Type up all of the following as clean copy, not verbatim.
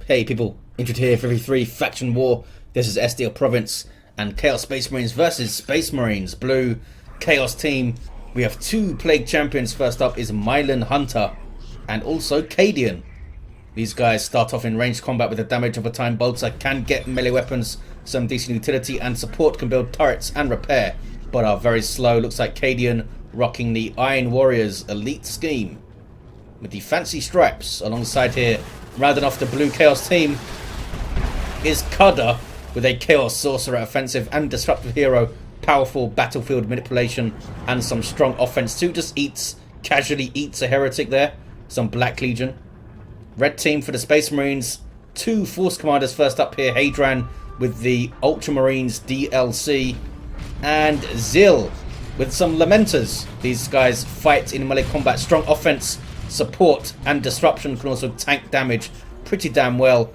Hey people, Injured here for every faction war. This is SDL Province and Chaos Space Marines versus Space Marines. Blue Chaos team. We have two Plague Champions. First up is MylanHunter and also Cadian. These guys start off in ranged combat with the damage of a time bolter, can get melee weapons, some decent utility, and support can build turrets and repair, but are very slow. Looks like Cadian rocking the Iron Warriors elite scheme with the fancy stripes alongside here. Rounding off the Blue Chaos team is Cudder with a Chaos Sorcerer, offensive and disruptive hero, powerful battlefield manipulation, and some strong offense too. Just casually eats a heretic there. Some Black Legion. Red team for the Space Marines, two Force Commanders first up here. Haidran with the Ultramarines DLC, and ziil with some Lamenters. These guys fight in melee combat, strong offense, support, and disruption, can also tank damage pretty damn well.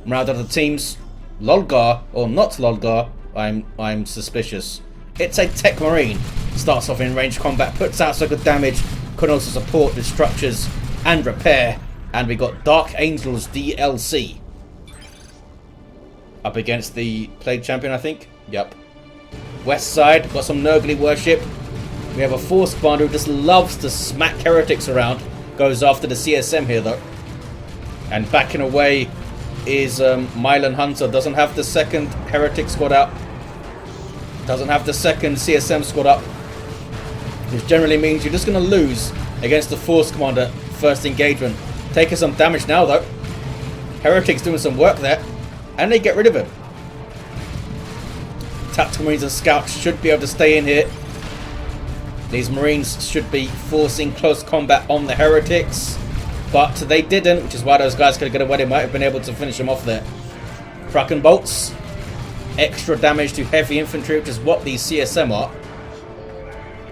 Round out the teams, Lolgar, or not Lolgar, I'm suspicious. It's a Techmarine. Starts off in range combat, puts out some good damage, can also support with structures and repair. And we got Dark Angels DLC. Up against the Plague Champion, I think. Yep. West side, got some Nurgly worship. We have a Force Commander who just loves to smack heretics around. Goes after the CSM here though. And backing away is MylanHunter. Doesn't have the second heretic squad out. Doesn't have the second CSM squad up. Which generally means you're just going to lose against the Force Commander first engagement. Taking some damage now though. Heretic's doing some work there. And they get rid of him. Tactical Marines and Scouts should be able to stay in here. These Marines should be forcing close combat on the heretics, but they didn't, which is why those guys could get away. They might have been able to finish them off there. Kraken bolts, extra damage to heavy infantry, which is what these CSM are.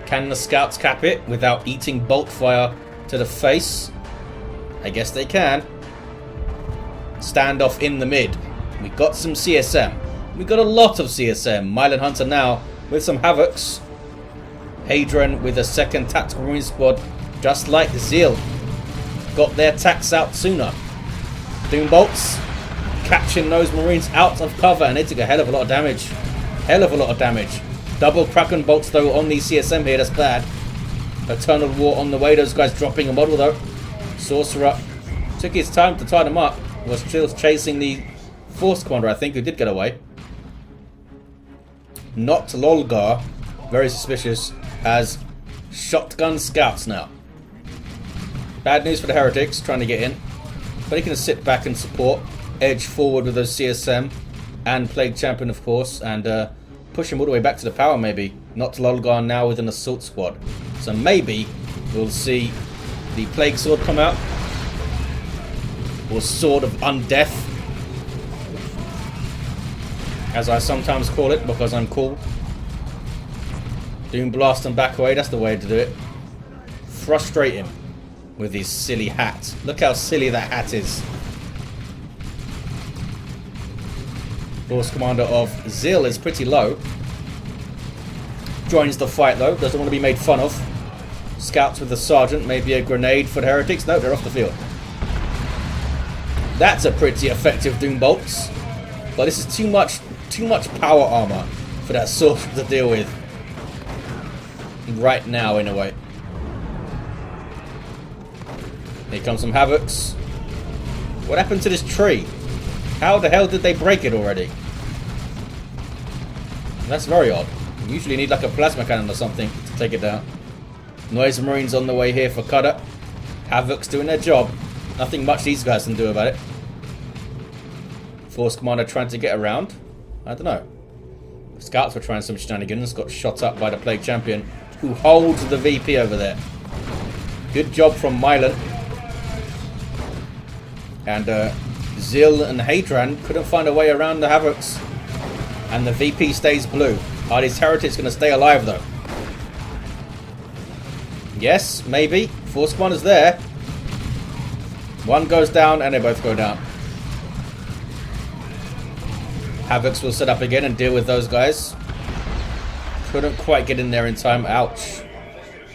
Can the Scouts cap it without eating bolt fire to the face? I guess they can. Standoff in the mid. We got some CSM. We got a lot of CSM. MylanHunter now with some Havocs. Haidran with a second Tactical Marine squad, just like ziil. Got their attacks out sooner. Doom bolts, catching those Marines out of cover, and they took a hell of a lot of damage. Hell of a lot of damage. Double Kraken bolts though on the CSM here, that's bad. Eternal War on the way, those guys dropping a model though. Sorcerer took his time to tie them up. Was still chasing the Force Commander, I think, who did get away. Not Lolgar, very suspicious. Has shotgun scouts now. Bad news for the heretics trying to get in, but he can sit back and support, edge forward with those CSM and Plague Champion of course, and push him all the way back to the power maybe. Not Lolgar now with an assault squad, so maybe we'll see the Plague Sword come out, or Sword of Undeath, as I sometimes call it because I'm cool. Doom blast and back away, that's the way to do it. Frustrate him with his silly hat. Look how silly that hat is. Force Commander of ziil is pretty low. Joins the fight though, doesn't want to be made fun of. Scouts with the Sergeant, maybe a grenade for the heretics. No, they're off the field. That's a pretty effective Doom bolts. But this is too much power armor for that sword to deal with. Right now, in a way. Here comes some Havocs. What happened to this tree? How the hell did they break it already? That's very odd. You usually need like a plasma cannon or something to take it down. Noise Marines on the way here for Cudder. Havocs doing their job. Nothing much these guys can do about it. Force Commander trying to get around. I don't know. Scouts were trying some shenanigans. Got shot up by the Plague Champion, who holds the VP over there. Good job from Mylan. And ziil and Haidran couldn't find a way around the Havocs. And the VP stays blue. Are these heretics going to stay alive though? Yes, maybe. Force Commander's there. One goes down and they both go down. Havocs will set up again and deal with those guys. Couldn't quite get in there in time. Ouch.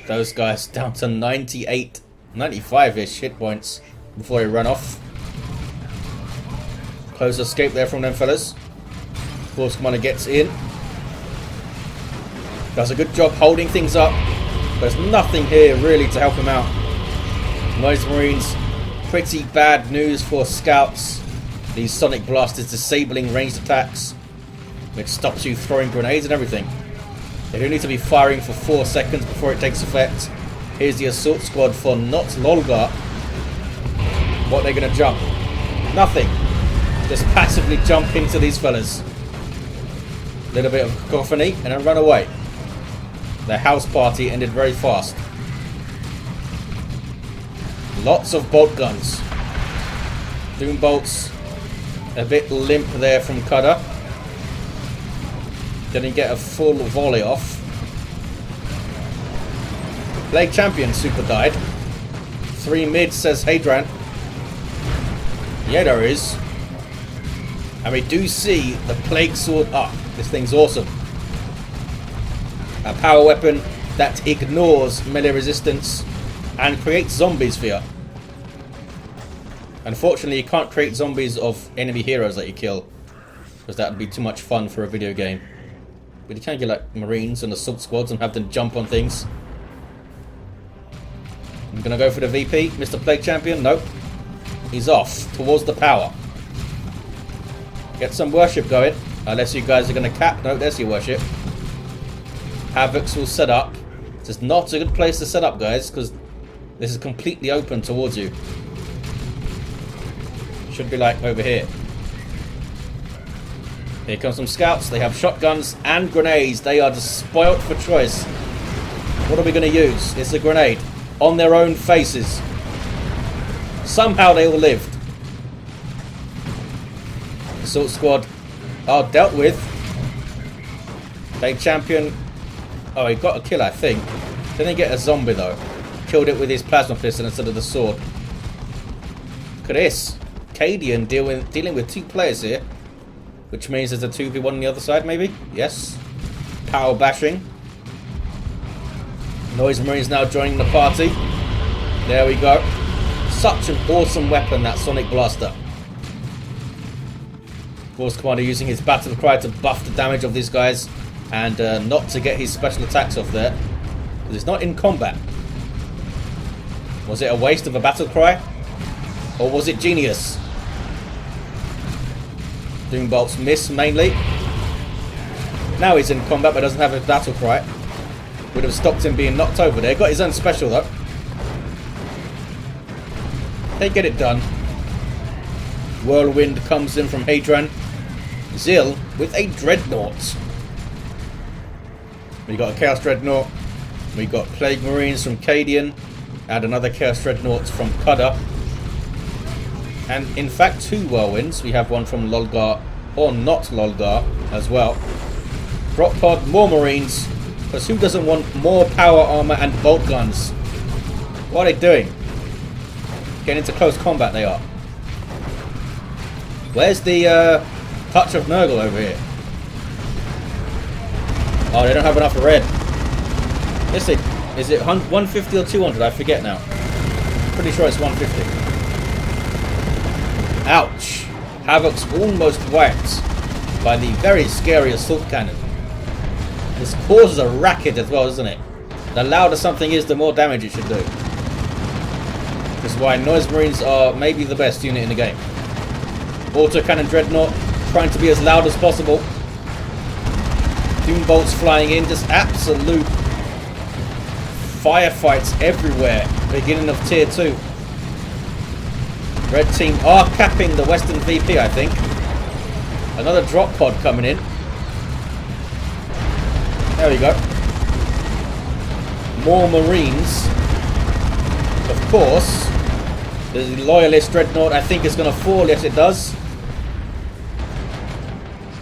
Those guys down to 98, 95-ish hit points before he ran off. Close escape there from them fellas. Force Commander gets in. Does a good job holding things up. There's nothing here really to help him out. Noise Marines, pretty bad news for scouts. These Sonic Blasters disabling ranged attacks, which stops you throwing grenades and everything. They do need to be firing for 4 seconds before it takes effect. Here's the assault squad for not Lolgar. What are they going to jump? Nothing. Just passively jump into these fellas. Little bit of cacophony and then run away. The house party ended very fast. Lots of bolt guns. Doom bolts. A bit limp there from Cudder. Didn't get a full volley off. Plague Champion super died. 3 mid, says Haidran. Yeah, there is. And we do see the Plague Sword up. This thing's awesome. A power weapon that ignores melee resistance and creates zombies for you. Unfortunately, you can't create zombies of enemy heroes that you kill, because that would be too much fun for a video game. But you can get like Marines and assault squads and have them jump on things. I'm going to go for the VP. Mr. Plague Champion? Nope. He's off towards the power. Get some worship going. Unless you guys are going to cap. No, there's your worship. Havocs will set up. This is not a good place to set up, guys, because this is completely open towards you. Should be like over here. Here comes some scouts. They have shotguns and grenades. They are just spoilt for choice. What are we going to use? It's a grenade. On their own faces. Somehow they all lived. Assault squad are dealt with. Plague Champion. Oh, he got a kill, I think. Didn't get a zombie though. Killed it with his plasma pistol instead of the sword. Look at this. Cadian dealing with 2 players here. Which means there's a 2v1 on the other side, maybe? Yes. Power bashing. Noise Marines now joining the party. There we go. Such an awesome weapon, that Sonic Blaster. Force Commander using his battle cry to buff the damage of these guys and not to get his special attacks off there, because it's not in combat. Was it a waste of a battle cry? Or was it genius? Doom bolts miss mainly. Now he's in combat but doesn't have a battle cry. Would have stopped him being knocked over there. Got his own special though. They get it done. Whirlwind comes in from Haidran. Ziil with a Dreadnought. We got a Chaos Dreadnought. We got Plague Marines from Cadian. And another Chaos Dreadnought from Cudder. And in fact 2 Whirlwinds. We have one from Lolgar or not Lolgar as well. Drop pod, more Marines. Because who doesn't want more power armor and bolt guns? What are they doing? Getting into close combat they are. Where's the touch of Nurgle over here? Oh, they don't have enough red. Is it 150 or 200? I forget now. Pretty sure it's 150. Ouch. Havoc's almost wiped by the very scary assault cannon. This causes a racket as well, doesn't it? The louder something is, the more damage it should do. This is why Noise Marines are maybe the best unit in the game. Autocannon Dreadnought, trying to be as loud as possible. Doom bolts flying in, just absolute firefights everywhere. Beginning of tier 2. Red team are capping the Western VP, I think. Another drop pod coming in. There we go. More Marines. Of course. The Loyalist Dreadnought, I think, is going to fall. Yes, it does.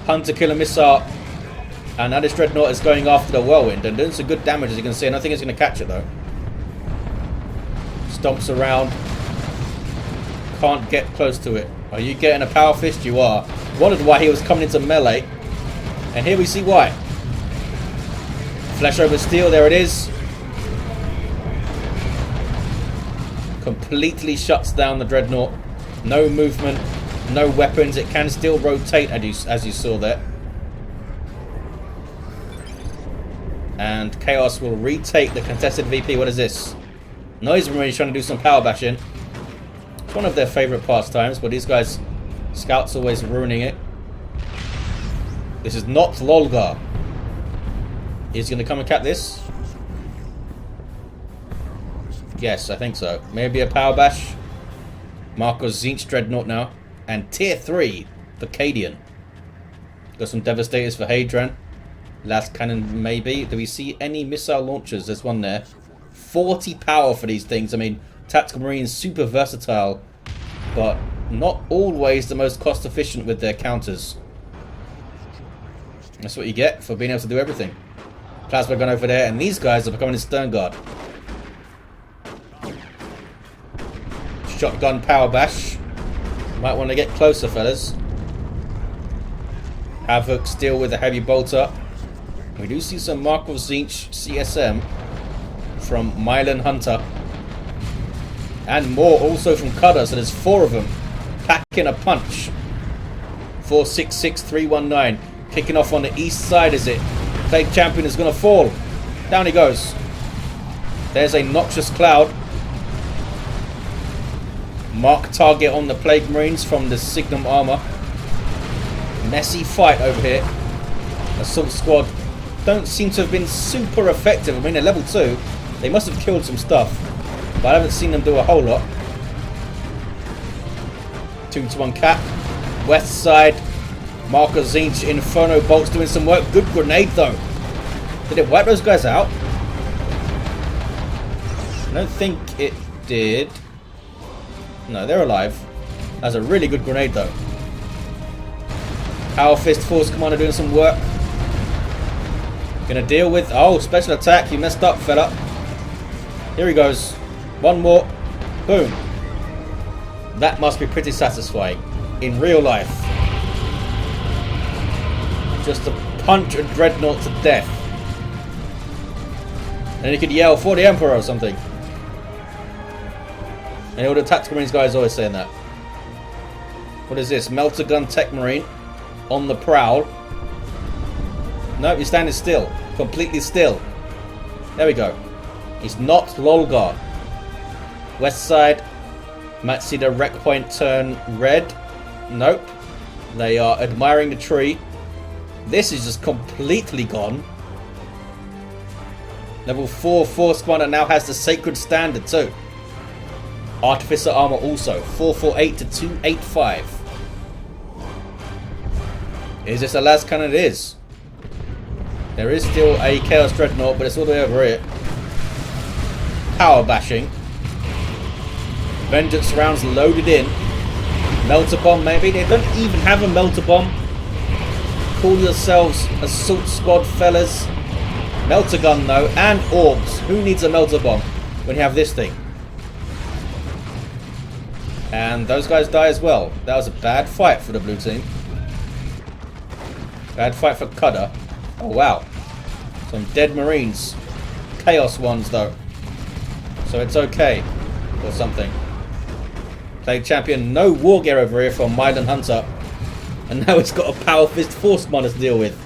Hunter Killer Missile. And now this Dreadnought is going after the Whirlwind. And doing some good damage, as you can see. And I think it's going to catch it, though. Stomps around. Can't get close to it. Are you getting a power fist? You are. Wondered why he was coming into melee. And here we see why. Flesh over steel, there it is. Completely shuts down the Dreadnought. No movement. No weapons. It can still rotate, as you saw there. And Chaos will retake the contested VP. What is this? Noise Marines trying to do some power bashing. It's one of their favourite pastimes, but these guys, scouts always ruining it. This is not Lolgar. He's going to come and cap this. Yes, I think so. Maybe a power bash. Marcos Zinch Dreadnought now. And tier 3 for Cadian. Got some Devastators for Haidran. Last cannon maybe. Do we see any missile launchers? There's one there. 40 power for these things. I mean, Tactical Marines super versatile, but not always the most cost efficient with their counters. That's what you get for being able to do everything. Plasma gun over there, and these guys are becoming a Stern Guard. Shotgun power bash. Might want to get closer, fellas. Havoc still with a heavy bolter. We do see some Markov Zinch CSM from MylanHunter. And more also from Cudder, so there's 4 of them. Packing a punch. 466319. Kicking off on the east side, is it? Plague Champion is going to fall. Down he goes. There's a Noxious Cloud. Mark target on the Plague Marines from the Signum armor. Messy fight over here. Assault Squad don't seem to have been super effective. I mean, they're level 2. They must have killed some stuff, but I haven't seen them do a whole lot. 2-to-1 cap. West side. Marcos Zinch Inferno Bolts doing some work. Good grenade though. Did it wipe those guys out? I don't think it did. No, they're alive. That's a really good grenade though. Power Fist Force Commander doing some work. Gonna deal with... Oh, special attack. You messed up, fella. Here he goes. One more. Boom. That must be pretty satisfying. In real life. Just to punch a Dreadnought to death. And you could yell, for the Emperor or something. And all the Tactical Marines guys always saying that. What is this? Melter Gun Techmarine. On the prowl. Nope, he's standing still. Completely still. There we go. He's not Lolgar. West side. Might see the rec point turn red. Nope. They are admiring the tree. This is just completely gone. Level 4 Force Commander now has the Sacred Standard too. Artificer Armor also. 448 to 285. Is this a last cannon? It is. There is still a Chaos Dreadnought, but it's all the way over here. Power bashing. Vengeance rounds loaded in. Melter Bomb maybe. They don't even have a Melter Bomb. Call yourselves Assault Squad, fellas. Melter Gun though, and Orbs. Who needs a Melter Bomb when you have this thing? And those guys die as well. That was a bad fight for the blue team. Bad fight for Cudder. Oh wow. Some dead Marines. Chaos ones though. So it's okay. Or something. Plague Champion, no war gear over here from MylanHunter. And now it's got a Power Fist Force Commander to deal with.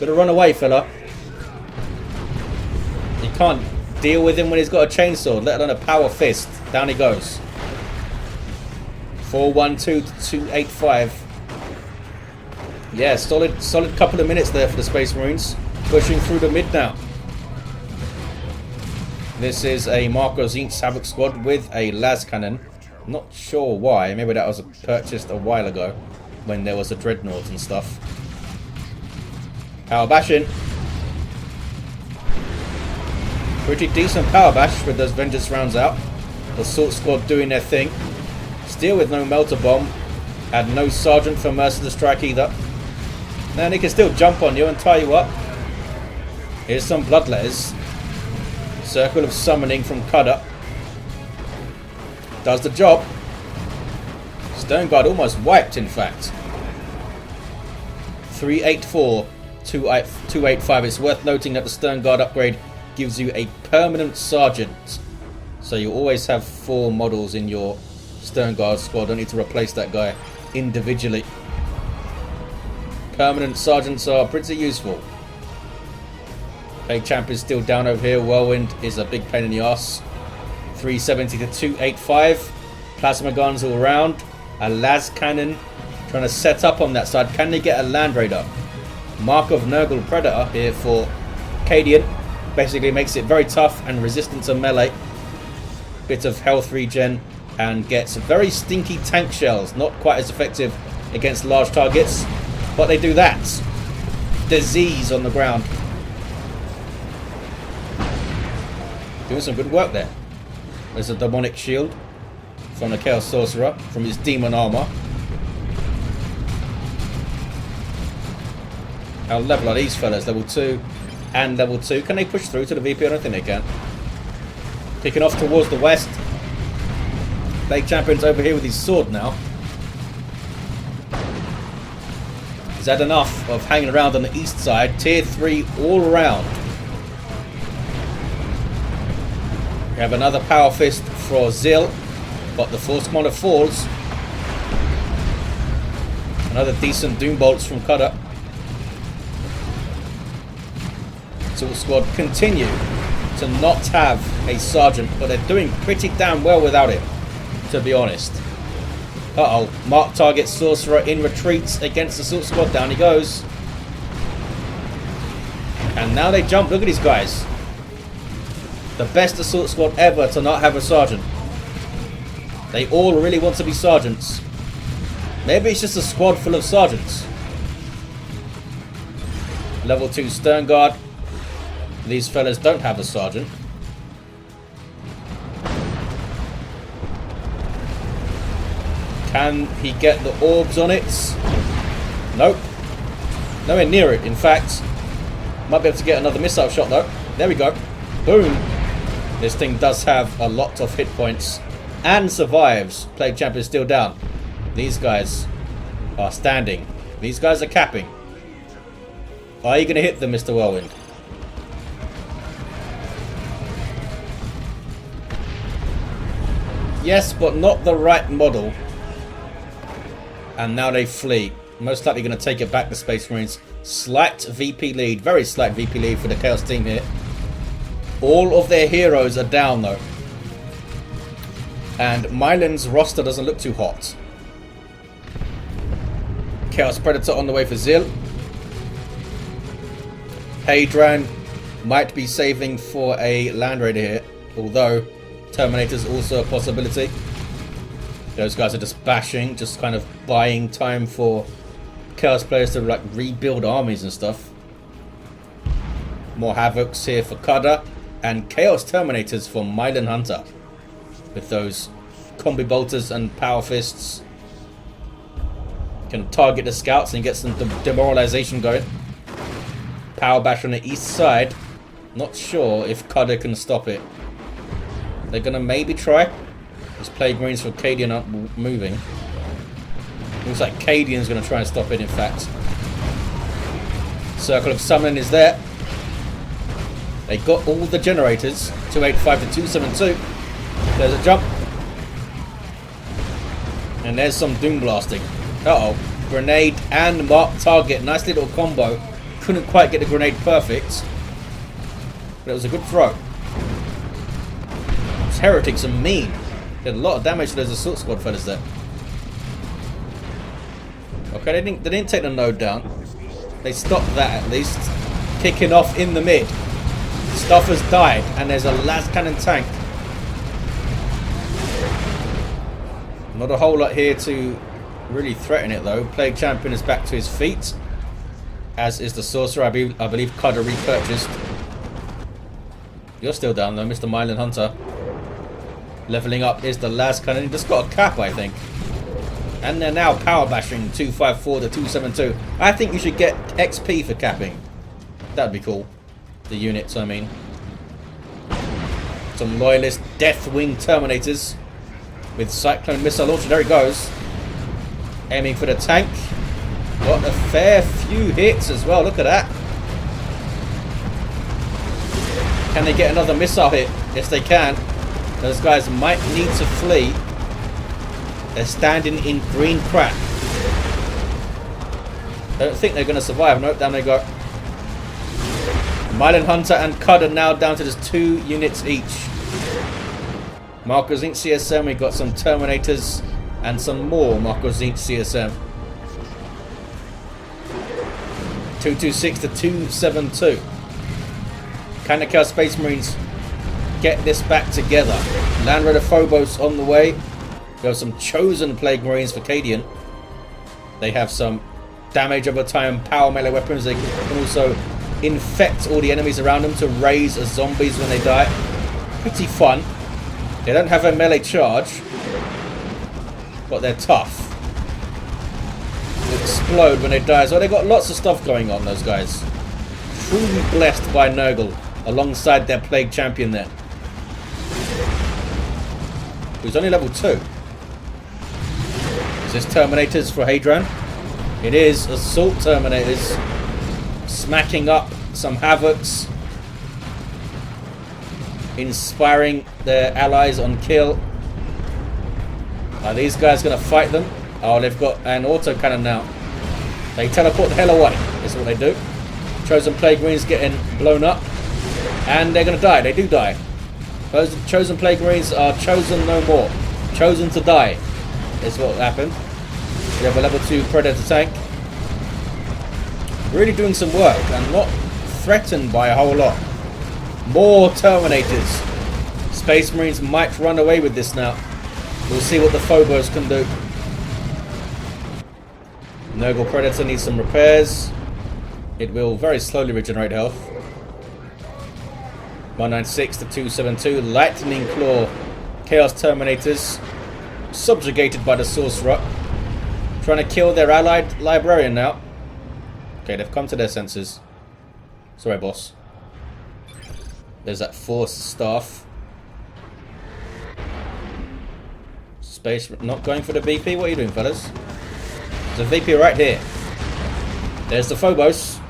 Gotta run away, fella. You can't deal with him when he's got a chainsaw, let alone a Power Fist. Down he goes. 412 to 285. Yeah, solid couple of minutes there for the Space Marines. Pushing through the mid now. This is a Marcos Zinch Havoc Squad with a las cannon. Not sure why. Maybe that was purchased a while ago when there was a Dreadnought and stuff. Power bashing. Pretty decent power bash with those Vengeance rounds out. The Assault Squad doing their thing. Still with no Melter Bomb. Had no Sergeant for Merciless Strike either. Now they can still jump on you and tie you up. Here's some Bloodletters. Circle of Summoning from Cudder. Does the job. Stern Guard almost wiped, in fact. 384, 285. It's worth noting that the Stern Guard upgrade gives you a permanent Sergeant. So you always have 4 models in your Stern Guard squad. Don't need to replace that guy individually. Permanent sergeants are pretty useful. Plague Champ is still down over here. Whirlwind is a big pain in the ass. 370 to 285. Plasma guns all around. A las cannon trying to set up on that side. Can they get a land raider? Mark of Nurgle Predator here for Cadian. Basically makes it very tough and resistant to melee. Bit of health regen and gets very stinky tank shells. Not quite as effective against large targets, but they do that. Disease on the ground. Doing some good work there. There's a demonic shield from the Chaos Sorcerer from his demon armor. How level are these fellas? Level 2 and level 2. Can they push through to the VP? I don't think they can. Kicking off towards the west. Plague Champion's over here with his sword now. He's had enough of hanging around on the east side. Tier 3 all around. We have another Power Fist for Ziil, but the Force Commander falls. Another decent Doom Bolts from Cudder. Assault Squad continue to not have a sergeant, but they're doing pretty damn well without it, to be honest. Uh-oh. Mark target Sorcerer in retreats against the Assault Squad. Down he goes. And now they jump. Look at these guys. The best Assault Squad ever to not have a sergeant. They all really want to be sergeants. Maybe it's just a squad full of sergeants. Level 2 Stern Guard. These fellas don't have a sergeant. Can he get the orbs on it? Nope. Nowhere near it, in fact. Might be able to get another missile shot though. There we go. Boom. This thing does have a lot of hit points and survives. Plague Champ is still down. These guys are standing. These guys are capping. Are you going to hit them, Mr. Whirlwind? Yes, but not the right model. And now they flee. Most likely going to take it back to Space Marines. Slight VP lead. Very slight VP lead for the Chaos team here. All of their heroes are down though. And Mylan's roster doesn't look too hot. Chaos Predator on the way for Ziil. Haidran might be saving for a Land Raider here. Although Terminator's also a possibility. Those guys are just bashing. Just kind of buying time for Chaos players to like rebuild armies and stuff. More Havocs here for Cudder. And Chaos Terminators for MylanHunter. With those combi bolters and power fists. Can target the scouts and get some demoralization going. Power bash on the east side. Not sure if Cudder can stop it. They're gonna maybe try. These Plague Marines for Cadian aren't moving. Looks like Cadian's gonna try and stop it, in fact. Circle of Summoning is there. They got all the generators. 285 to 272. There's a jump. And there's some Doom Blasting. Uh-oh. Grenade and mark target. Nice little combo. Couldn't quite get the grenade perfect. But it was a good throw. These heretics are mean. Did a lot of damage to those Assault Squad fellas there. Okay, they didn't take the node down. They stopped that at least. Kicking off in the mid. Stuff has died, and there's a las cannon tank. Not a whole lot here to really threaten it though. Plague Champion is back to his feet, as is the Sorcerer. I believe Cudder repurchased. You're still down though, Mr. MylanHunter. Leveling up is the las cannon. He just got a cap, I think. And they're now power bashing 254 to 272. I think you should get XP for capping. That'd be cool. The units, I mean. Some loyalist Deathwing Terminators with Cyclone Missile Launcher. There he goes. Aiming for the tank. Got a fair few hits as well. Look at that. Can they get another missile hit? Yes, they can. Those guys might need to flee. They're standing in green crap. Don't think they're going to survive. Nope, down they go. MylanHunter and Cudder now down to just 2 units each. Marco Zinc CSM, we've got some Terminators and some more Marco Zinc CSM. 226 to 272. Can the Chaos Space Marines get this back together? Land Raider Phobos on the way. We have some chosen Plague Marines for Cadian. They have some damage over time, power melee weapons. They can also infect all the enemies around them to raise as zombies when they die. Pretty fun. They don't have a melee charge, but they're tough. They explode when they die. So they've got lots of stuff going on, those guys. Truly blessed by Nurgle alongside their Plague Champion there. Who's only level 2. Is this Terminators for Haidran? It is Assault Terminators. Smacking up some Havocs. Inspiring their allies on kill. Are these guys going to fight them? Oh, they've got an autocannon now. They teleport the hell away. That's what they do. Chosen Plague Marines getting blown up. And they're going to die. They do die. Those chosen Plague Marines are chosen no more. Chosen to die is what happened. We have a level 2 Predator tank. Really doing some work and not threatened by a whole lot. More Terminators. Space Marines might run away with this now. We'll see what the Phobos can do. Nurgle Predator needs some repairs. It will very slowly regenerate health. 196 to 272. Lightning Claw Chaos Terminators. Subjugated by the Sorcerer. Trying to kill their allied Librarian now. Okay, they've come to their senses. Sorry, boss. There's that Force Staff. Space... Not going for the VP? What are you doing, fellas? There's a VP right here. There's the Phobos.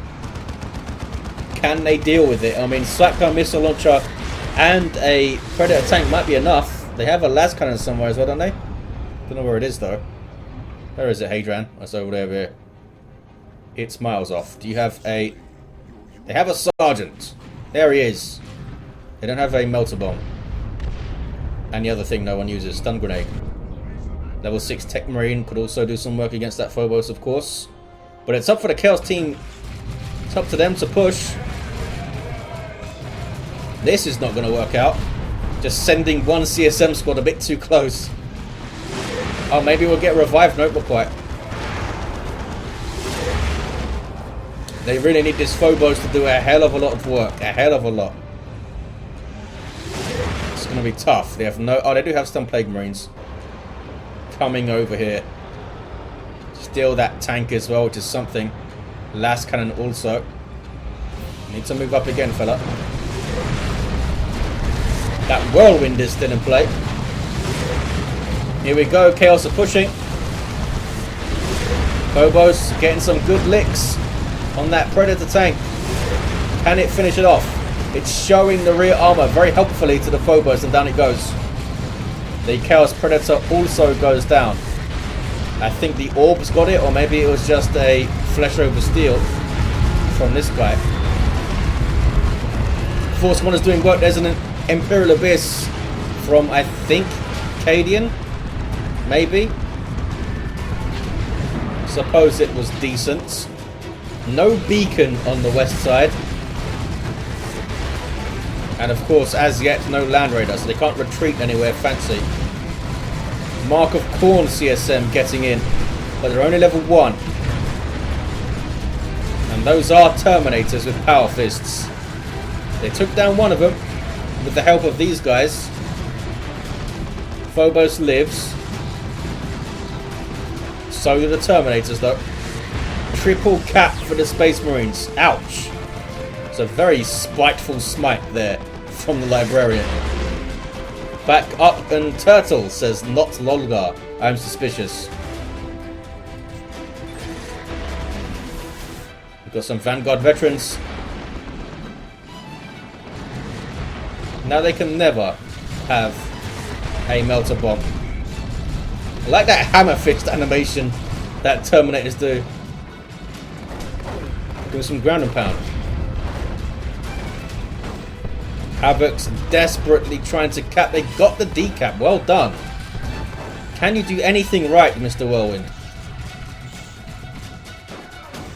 Can they deal with it? I mean, Slapgun Missile Launcher and a Predator tank might be enough. They have a las cannon somewhere as well, don't they? Don't know where it is, though. Where is it, Haidran? That's over there. It's miles off. Do you have a... They have a Sergeant. There he is. They don't have a Melter Bomb. And the other thing no one uses, Stun Grenade. Level 6 Techmarine could also do some work against that Phobos, of course. But it's up for the Chaos team. It's up to them to push. This is not going to work out. Just sending one CSM squad a bit too close. Oh, maybe we'll get revived. Nope, not quite. They really need this Phobos to do a hell of a lot of work. A hell of a lot. It's going to be tough. They have no... Oh, they do have some Plague Marines coming over here. Steal that tank as well, which is something. Last cannon also. Need to move up again, fella. That Whirlwind is still in play. Here we go. Chaos are pushing. Phobos getting some good licks on that Predator tank. Can it finish it off? It's showing the rear armor very helpfully to the Phobos, and down it goes. The Chaos Predator also goes down. I think the Orbs got it, or maybe it was just a flesh over steel from this guy. Force One is doing work. There's an Imperial Abyss from, I think, Cadian? Maybe? Suppose it was decent. No beacon on the west side. And of course, as yet, no Land Raider, so they can't retreat anywhere fancy. Mark of Khorne CSM getting in, but they're only level 1. And those are Terminators with Power Fists. They took down one of them with the help of these guys. Phobos lives. So do the Terminators, though. Triple cap for the Space Marines. Ouch. It's a very spiteful smite there from the Librarian. Back up and turtle, says not Lolgar. I'm suspicious. We've got some Vanguard veterans. Now they can never have a Melter Bomb. I like that hammer fist animation that Terminators do. Doing some ground and pound. Havoc's desperately trying to cap. They got the decap. Well done. Can you do anything right, Mr. Whirlwind?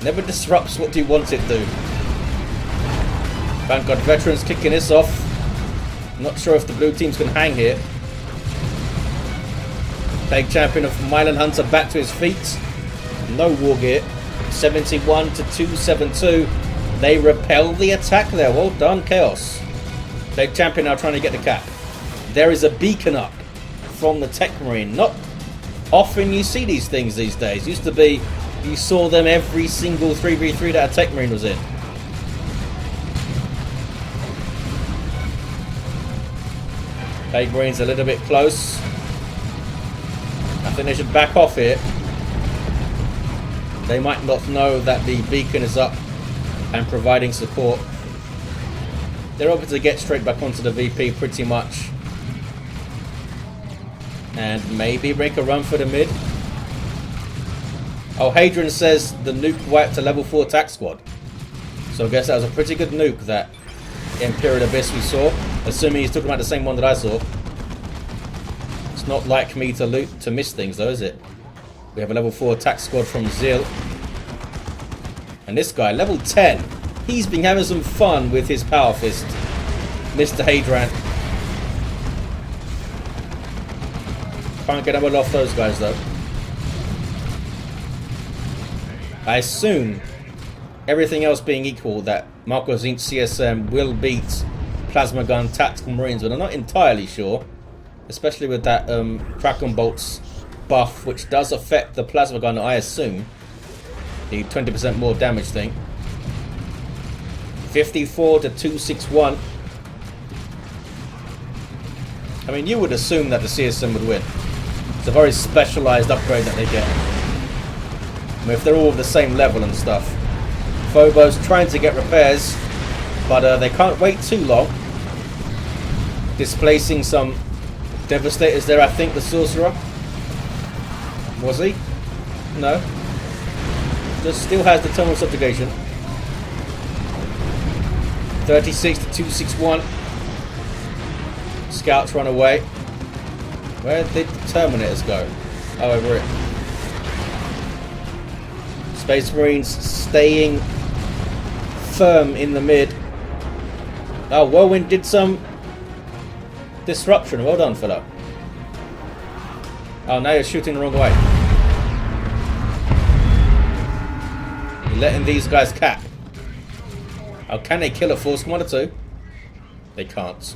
Never disrupts what you want it to. Vanguard veterans kicking this off. Not sure if the blue team's can hang here. Plague champion of MylanHunter back to his feet. No war gear. 71 to 272. They repel the attack there. Well done, Chaos. Plague champion now trying to get the cap. There is a beacon up from the Techmarine. Not often you see these things these days. Used to be you saw them every single 3v3 that a Techmarine was in. Plague Marine's a little bit close. I think they should back off here. They might not know that the beacon is up and providing support. They're able to get straight back onto the VP pretty much. And maybe make a run for the mid. Oh, Haidran says the nuke wiped a level 4 attack squad. So I guess that was a pretty good nuke, that Imperial Abyss we saw. Assuming he's talking about the same one that I saw. It's not like me to miss things though, is it? We have a level 4 attack squad from ziil. And this guy, level 10. He's been having some fun with his power fist. Mr. Haidran. Can't get a off those guys though. I assume, everything else being equal, that Marcos Inc. CSM will beat Plasma Gun Tactical Marines, but I'm not entirely sure. Especially with that Kraken Bolts buff, which does affect the Plasma Gun, I assume. The 20% more damage thing. 54 to 261. I mean, you would assume that the CSM would win. It's a very specialized upgrade that they get. I mean, if they're all of the same level and stuff. Phobos trying to get repairs, but they can't wait too long. Displacing some Devastators there, I think, the Sorcerer. Was he? No. Just still has the Terminal Subjugation. 36 to 261. Scouts run away. Where did the Terminators go? Oh, over it. Space Marines staying firm in the mid. Oh, Whirlwind did some disruption. Well done, fella. Oh, now you're shooting the wrong way. You're letting these guys cap. Oh, can they kill a Force Commander too? They can't.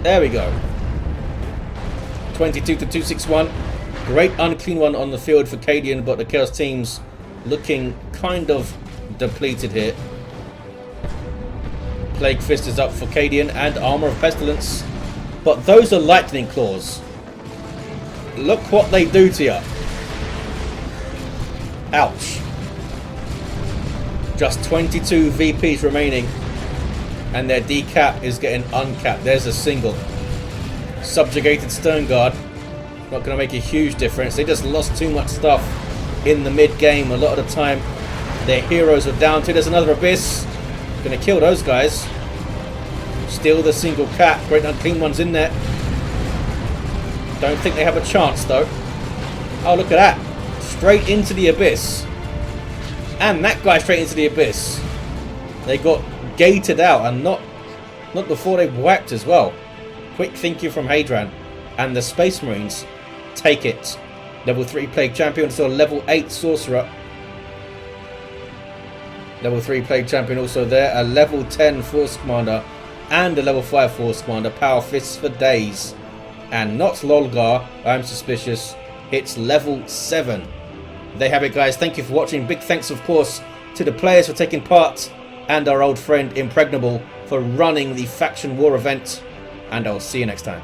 There we go. 22 to 261. Great unclean one on the field for Cadian, but the Chaos team's looking kind of depleted here. Plague Fist is up for Cadian and Armor of Pestilence. But those are Lightning Claws. Look what they do to you. Ouch. Just 22 VPs remaining. And their decap is getting uncapped. There's a single. Subjugated Stern Guard. Not going to make a huge difference. They just lost too much stuff in the mid-game. A lot of the time, their heroes are down to. There's another Abyss. Going to kill those guys. Still the single cap. Great unclean one's in there. Don't think they have a chance, though. Oh, look at that. Straight into the Abyss. And that guy straight into the Abyss. They got gated out, and not before they whacked as well. Quick thinking from Haidran. And the Space Marines take it. Level 3 Plague Champion, so level 8 Sorcerer. Level 3 Plague Champion also there. A level 10 Force Commander and a level 5 Force Commander. Power Fists for days. And not Lolgar, I'm suspicious. It's level 7. There you have it, guys. Thank you for watching. Big thanks, of course, to the players for taking part, and our old friend Impregnable for running the Faction War event. And I'll see you next time.